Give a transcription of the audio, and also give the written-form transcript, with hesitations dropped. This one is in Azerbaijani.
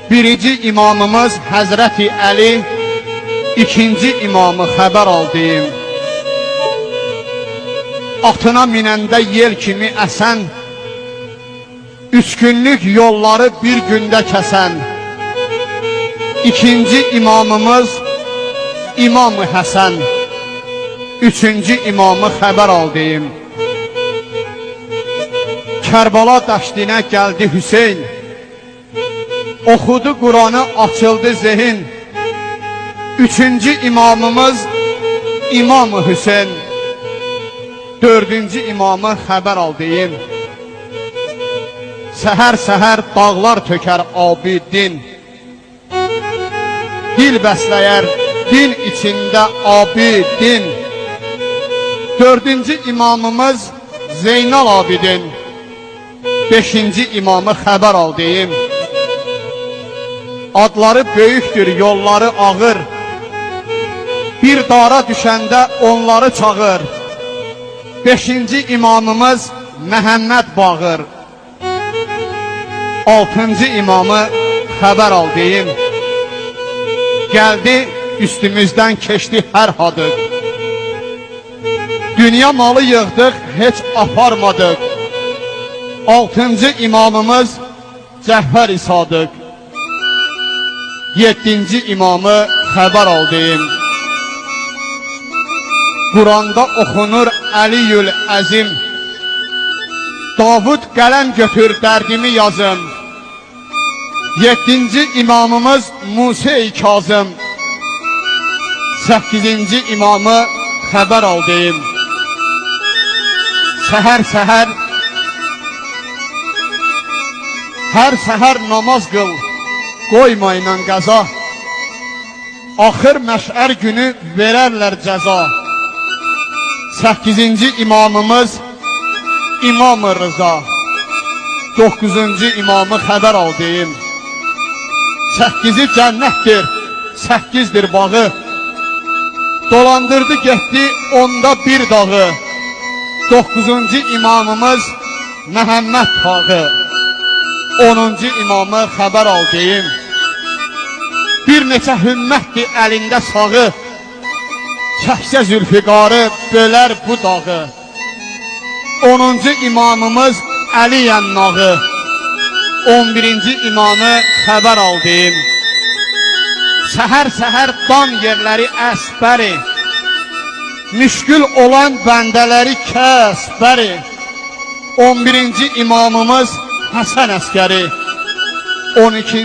Birinci imamımız Həzrəti Əli, ikinci imamı xəbər aldıyım. Atına minəndə yel kimi əsən, 3 günlük yolları bir gündə kəsən. İkinci imamımız İmam-ı Həsən, üçüncü imamı xəbər aldıyım. Kərbala dəştinə gəldi Hüseyn, oxudu Quranı, açıldı zehin. Üçüncü imamımız İmam-ı Hüseyn, dördüncü imamı xəbər aldıyım. Səhər-səhər dağlar tökər abidin, dil bəsləyər din içində abidin. Dördüncü imamımız Zeynal Abidin, beşinci imamı xəbər aldıyım. Adları böyükdür, yolları ağır, bir dara düşəndə onları çağır. Beşinci imamımız Məhəmməd Bağır, altıncı imamı xəbər aldıyım. Gəldi üstümüzdən keçdi hər hadıq, dünya malı yığdıq, heç aparmadıq. Altıncı imamımız Cəhvər İsadıq, yedinci imamı xəbər aldıyım. Quranda oxunur Əliyül Əzim, Davud qələm götür dərdimi yazım. Yedinci imamımız Musa-i Kazım, səkkizinci imamı xəbər aldıyım. Səhər-səhər, hər səhər namaz qıl, qoymayla qəza. Axır məşər günü verərlər cəza. Səkkizinci imamımız İmam-ı Rıza, dokuzuncu imamı xəbər aldıyım. Səkkizi cənnətdir, səkkizdir bağı, dolandırdı getdi onda bir dağı. Dokuzuncu imamımız Məhəmməd Tağı, onuncu imamı xəbər aldıyım. Bir neçə hümmətdir əlində sağı, çəksə Zülfiqarı bölər bu dağı. Onuncu imamımız Əli Yənnağı, 11-ci imamı xəbər aldıyım. Səhər-səhər dan yerləri əsbəri, müşkül olan bəndələri kəsbəri. 11-ci imamımız Həsən Əskəri, 12-ci